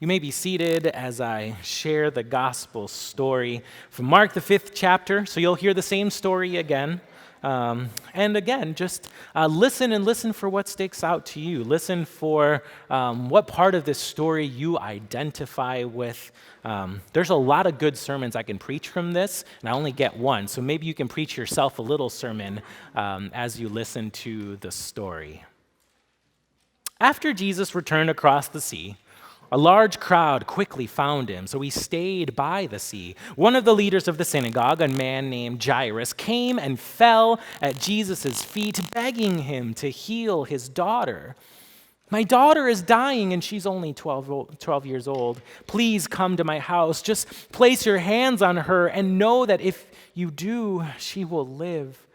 You may be seated as I share the gospel story from Mark, the 5th chapter. So you'll hear the same story again. And again, just listen and listen for what sticks out to you. Listen for what part of this story you identify with. There's a lot of good sermons I can preach from this, and I only get one. So maybe you can preach yourself a little sermon as you listen to the story. After Jesus returned across the sea, a large crowd quickly found him, so he stayed by the sea. One of the leaders of the synagogue, a man named Jairus, came and fell at Jesus' feet, begging him to heal his daughter. "My daughter is dying, and she's only 12 years old. Please come to my house. Just place your hands on her and know that if you do, she will live."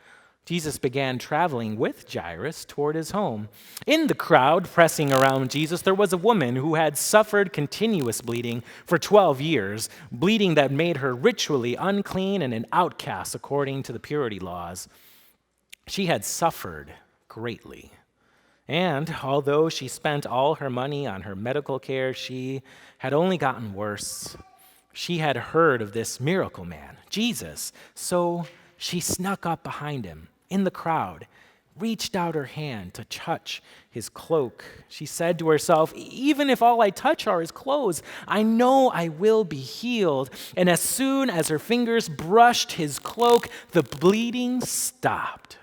Jesus began traveling with Jairus toward his home. In the crowd pressing around Jesus, there was a woman who had suffered continuous bleeding for 12 years, bleeding that made her ritually unclean and an outcast according to the purity laws. She had suffered greatly. And although she spent all her money on her medical care, she had only gotten worse. She had heard of this miracle man, Jesus, so she snuck up behind him in the crowd, reached out her hand to touch his cloak. She said to herself, "Even if all I touch are his clothes, I know I will be healed." And as soon as her fingers brushed his cloak, the bleeding stopped.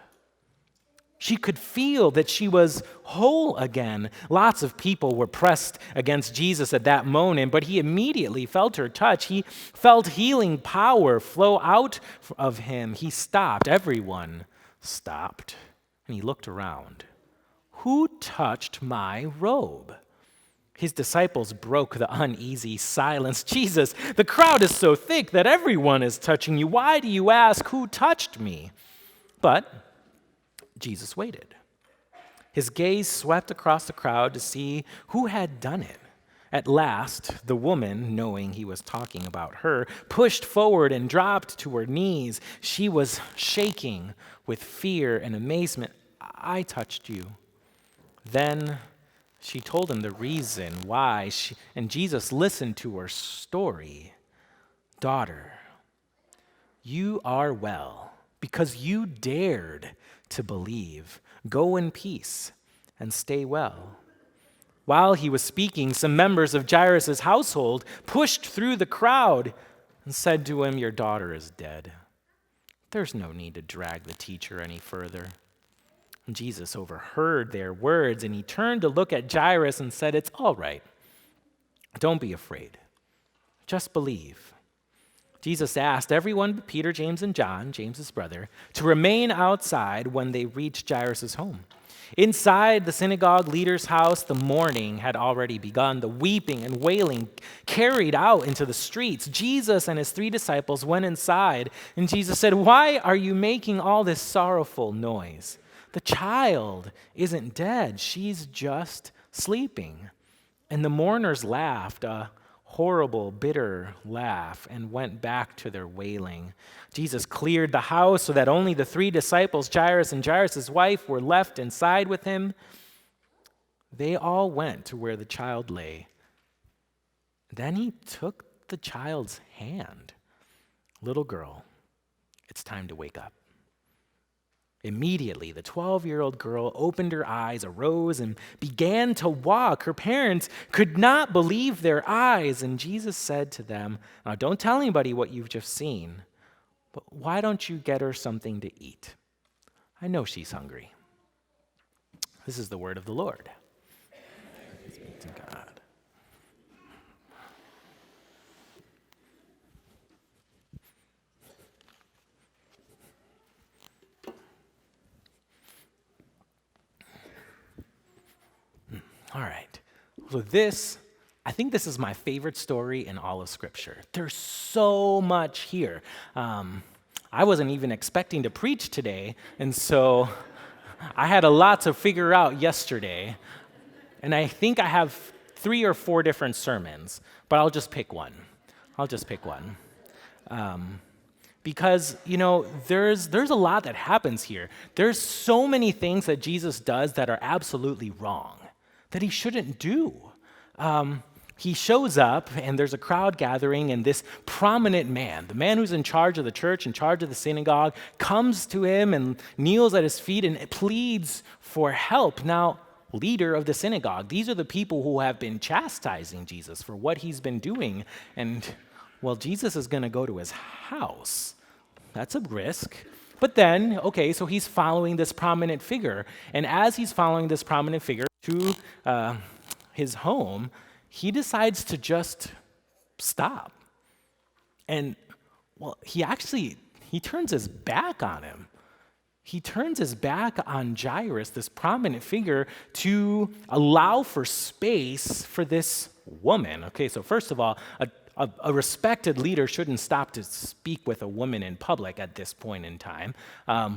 She could feel that she was whole again. Lots of people were pressed against Jesus at that moment, but he immediately felt her touch. He felt healing power flow out of him. He stopped. Everyone stopped, and he looked around. "Who touched my robe?" His disciples broke the uneasy silence. "Jesus, the crowd is so thick that everyone is touching you. Why do you ask, 'Who touched me?'" But Jesus waited. His gaze swept across the crowd to see who had done it. At last, the woman, knowing he was talking about her, pushed forward and dropped to her knees. She was shaking with fear and amazement. "I touched you." Then she told him the reason why, and Jesus listened to her story. "Daughter, you are well because you dared to believe. Go in peace and stay well." While he was speaking, some members of Jairus' household pushed through the crowd and said to him, "Your daughter is dead. There's no need to drag the teacher any further." And Jesus overheard their words, and he turned to look at Jairus and said, "It's all right. Don't be afraid. Just believe." Jesus asked everyone but Peter, James, and John, James's brother, to remain outside when they reached Jairus' home. Inside the synagogue leader's house, the mourning had already begun. The weeping and wailing carried out into the streets. Jesus and his 3 disciples went inside, and Jesus said, "Why are you making all this sorrowful noise? The child isn't dead. She's just sleeping." And the mourners laughed, a horrible, bitter laugh, and went back to their wailing. Jesus cleared the house so that only the 3 disciples, Jairus and Jairus' wife, were left inside with him. They all went to where the child lay. Then he took the child's hand. "Little girl, it's time to wake up." Immediately, the 12-year-old girl opened her eyes, arose, and began to walk. Her parents could not believe their eyes, and Jesus said to them, "Now, don't tell anybody what you've just seen, but why don't you get her something to eat? I know she's hungry." This is the word of the Lord. Thanks be to God. All right, so I think this is my favorite story in all of Scripture. There's so much here. I wasn't even expecting to preach today, and so I had a lot to figure out yesterday, and I think I have 3 or 4 different sermons, but I'll just pick one. Because, there's a lot that happens here. There's so many things that Jesus does that are absolutely wrong, that he shouldn't do. he shows up, and there's a crowd gathering, and this prominent man, the man who's in charge of the church, in charge of the synagogue, comes to him and kneels at his feet and pleads for help. Now, leader of the synagogue, these are the people who have been chastising Jesus for what he's been doing. And, well, Jesus is going to go to his house. That's a risk. But then, okay, so he's following this prominent figure. And as he's following this prominent figure to his home, he decides to just stop. And, well, he turns his back on him. He turns his back on Jairus, this prominent figure, to allow for space for this woman. Okay, so first of all, a respected leader shouldn't stop to speak with a woman in public at this point in time,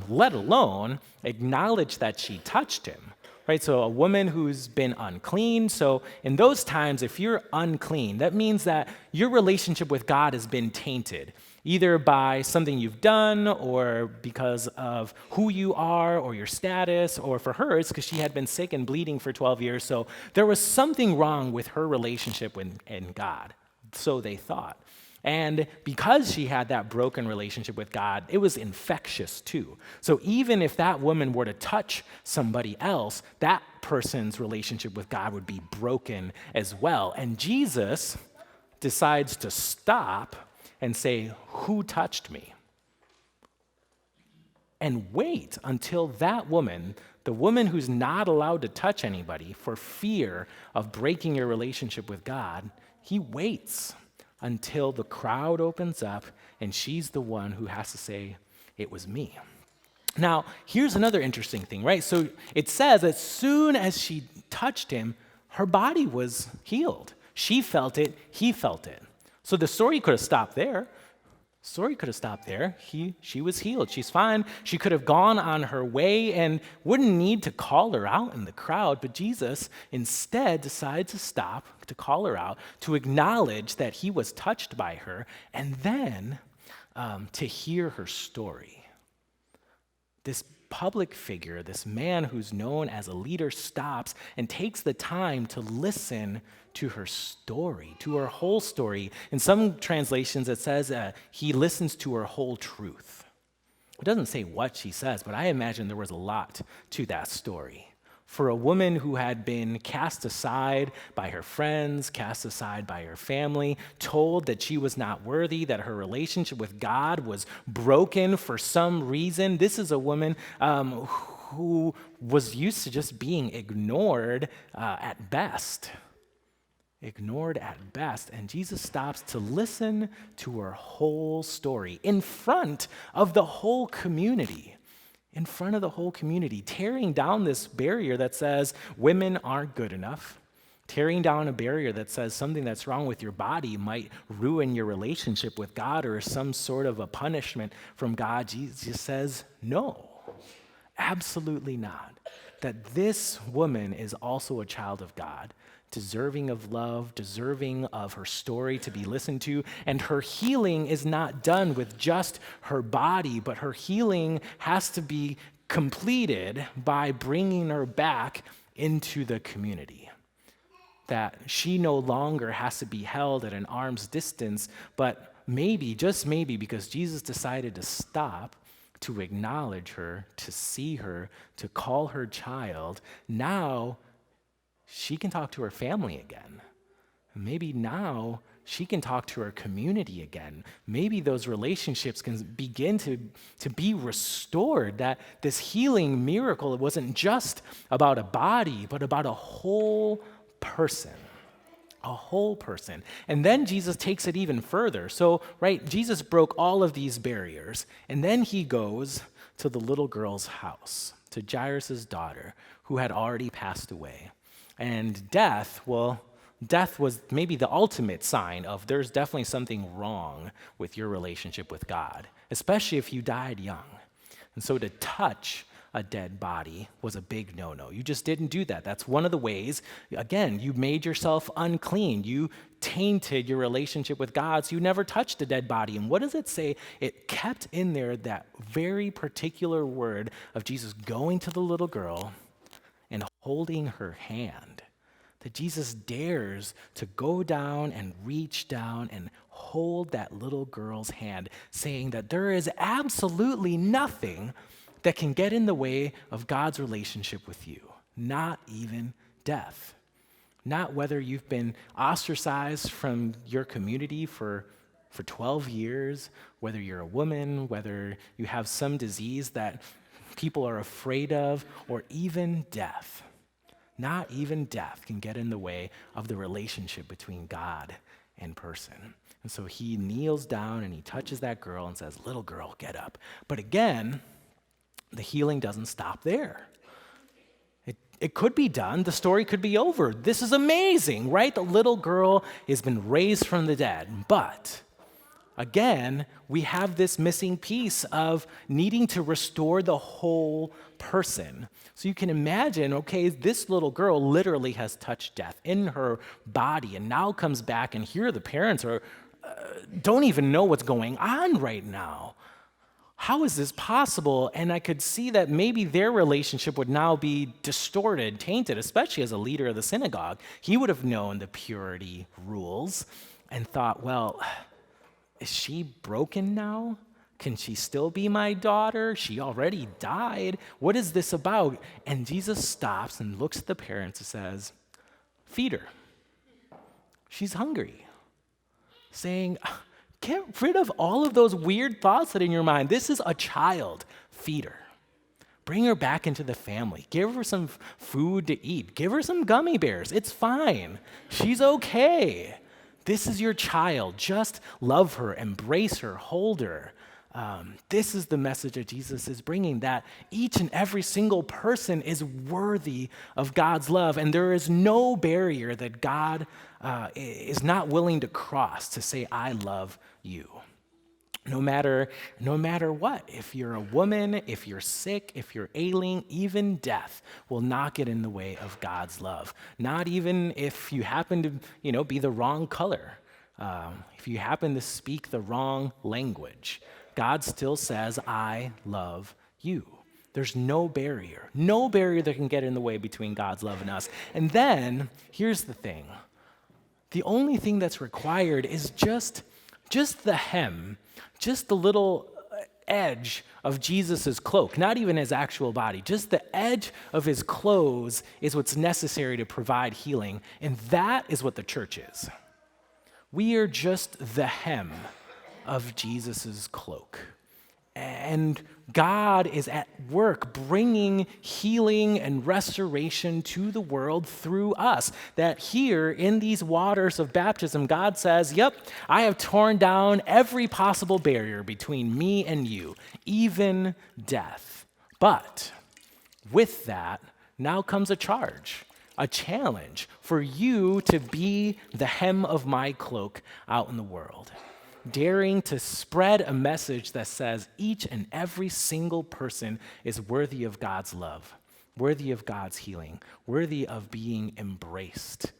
let alone acknowledge that she touched him. Right, so a woman who's been unclean. So in those times, if you're unclean, that means that your relationship with God has been tainted, either by something you've done or because of who you are or your status, or for her, it's because she had been sick and bleeding for 12 years. So there was something wrong with her relationship with God, so they thought. And because she had that broken relationship with God, it was infectious too. So even if that woman were to touch somebody else, that person's relationship with God would be broken as well. And Jesus decides to stop and say, "Who touched me?" And wait until that woman, the woman who's not allowed to touch anybody for fear of breaking your relationship with God, he waits until the crowd opens up and she's the one who has to say, "It was me." Now, here's another interesting thing, right? So it says as soon as she touched him, her body was healed. She felt it, he felt it. So the story could have stopped there. She was healed. She's fine. She could have gone on her way and wouldn't need to call her out in the crowd, but Jesus instead decided to stop, to call her out, to acknowledge that he was touched by her, and then to hear her story. This public figure, this man who's known as a leader, stops and takes the time to listen to her story, to her whole story. In some translations, it says he listens to her whole truth. It doesn't say what she says, but I imagine there was a lot to that story. For a woman who had been cast aside by her friends, cast aside by her family, told that she was not worthy, that her relationship with God was broken for some reason, this is a woman who was used to just being ignored at best. Ignored at best. And Jesus stops to listen to her whole story in front of the whole community. In front of the whole community, tearing down this barrier that says women aren't good enough, tearing down a barrier that says something that's wrong with your body might ruin your relationship with God or some sort of a punishment from God. Jesus says, no, absolutely not. That this woman is also a child of God, deserving of love, deserving of her story to be listened to, and her healing is not done with just her body, but her healing has to be completed by bringing her back into the community. That she no longer has to be held at an arm's distance, but maybe, just maybe, because Jesus decided to stop, to acknowledge her, to see her, to call her child, now she can talk to her family again. Maybe now she can talk to her community again. Maybe those relationships can begin to be restored, that this healing miracle, it wasn't just about a body, but about a whole person. A whole person. And then Jesus takes it even further. So, right, Jesus broke all of these barriers, and then he goes to the little girl's house, to Jairus' daughter, who had already passed away. And death was maybe the ultimate sign of there's definitely something wrong with your relationship with God, especially if you died young. And so to touch a dead body was a big no-no. You just didn't do that. That's one of the ways, again, you made yourself unclean. You tainted your relationship with God, so you never touched a dead body. And what does it say? It kept in there that very particular word of Jesus going to the little girl and holding her hand. that Jesus dares to go down and reach down and hold that little girl's hand, saying that there is absolutely nothing that can get in the way of God's relationship with you, not even death. Not whether you've been ostracized from your community for 12 years, whether you're a woman, whether you have some disease that people are afraid of, or even death. Not even death can get in the way of the relationship between God and person. And so he kneels down and he touches that girl and says, "Little girl, get up." But again, the healing doesn't stop there. It could be done. The story could be over. This is amazing, right? The little girl has been raised from the dead. But again, we have this missing piece of needing to restore the whole person. So you can imagine, okay, this little girl literally has touched death in her body and now comes back, and here the parents don't even know what's going on right now. How is this possible? And I could see that maybe their relationship would now be distorted, tainted, especially as a leader of the synagogue. He would have known the purity rules and thought, well, is she broken now? Can she still be my daughter? She already died. What is this about? And Jesus stops and looks at the parents and says, "Feed her. She's hungry." Saying, get rid of all of those weird thoughts that are in your mind. This is a child. Feed her. Bring her back into the family. Give her some food to eat. Give her some gummy bears. It's fine. She's okay. This is your child. Just love her, embrace her, hold her. This is the message that Jesus is bringing, that each and every single person is worthy of God's love, and there is no barrier that God is not willing to cross to say, "I love you." No matter what, if you're a woman, if you're sick, if you're ailing, even death will not get in the way of God's love. Not even if you happen to, be the wrong color, if you happen to speak the wrong language. God still says, "I love you." There's no barrier that can get in the way between God's love and us. And then, here's the thing. The only thing that's required is just the hem, just the little edge of Jesus' cloak, not even his actual body. Just the edge of his clothes is what's necessary to provide healing, and that is what the church is. We are just the hem of Jesus' cloak. And God is at work bringing healing and restoration to the world through us. That here in these waters of baptism, God says, "Yep, I have torn down every possible barrier between me and you, even death." But with that, now comes a charge, a challenge for you to be the hem of my cloak out in the world. Daring to spread a message that says each and every single person is worthy of God's love, worthy of God's healing, worthy of being embraced,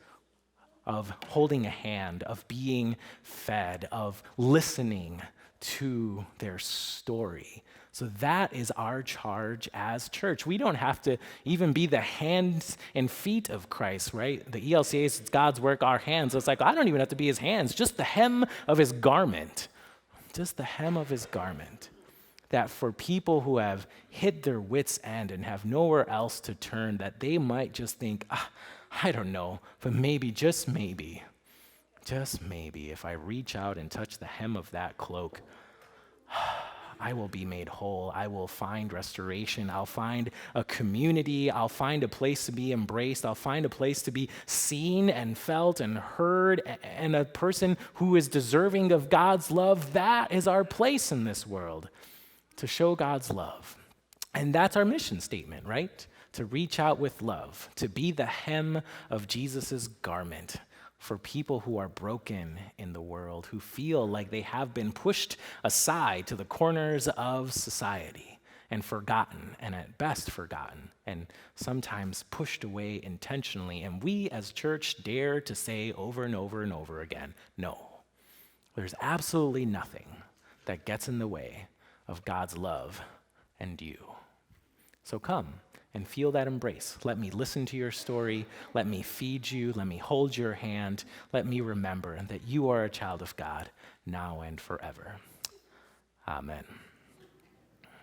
of holding a hand, of being fed, of listening to their story. So that is our charge as church. We don't have to even be the hands and feet of Christ, right? The ELCA is God's work, our hands. It's like, I don't even have to be his hands, just the hem of his garment. Just the hem of his garment. That for people who have hit their wits' end and have nowhere else to turn, that they might just think, I don't know, but maybe, just maybe, if I reach out and touch the hem of that cloak, I will be made whole. I will find restoration. I'll find a community. I'll find a place to be embraced. I'll find a place to be seen and felt and heard, and a person who is deserving of God's love. That is our place in this world, to show God's love. And that's our mission statement, right? To reach out with love, to be the hem of Jesus's garment for people who are broken in the world, who feel like they have been pushed aside to the corners of society and forgotten, and at best forgotten, and sometimes pushed away intentionally. And we as church dare to say over and over and over again, no, there's absolutely nothing that gets in the way of God's love and you. So come and feel that embrace. Let me listen to your story. Let me feed you. Let me hold your hand. Let me remember that you are a child of God now and forever. Amen.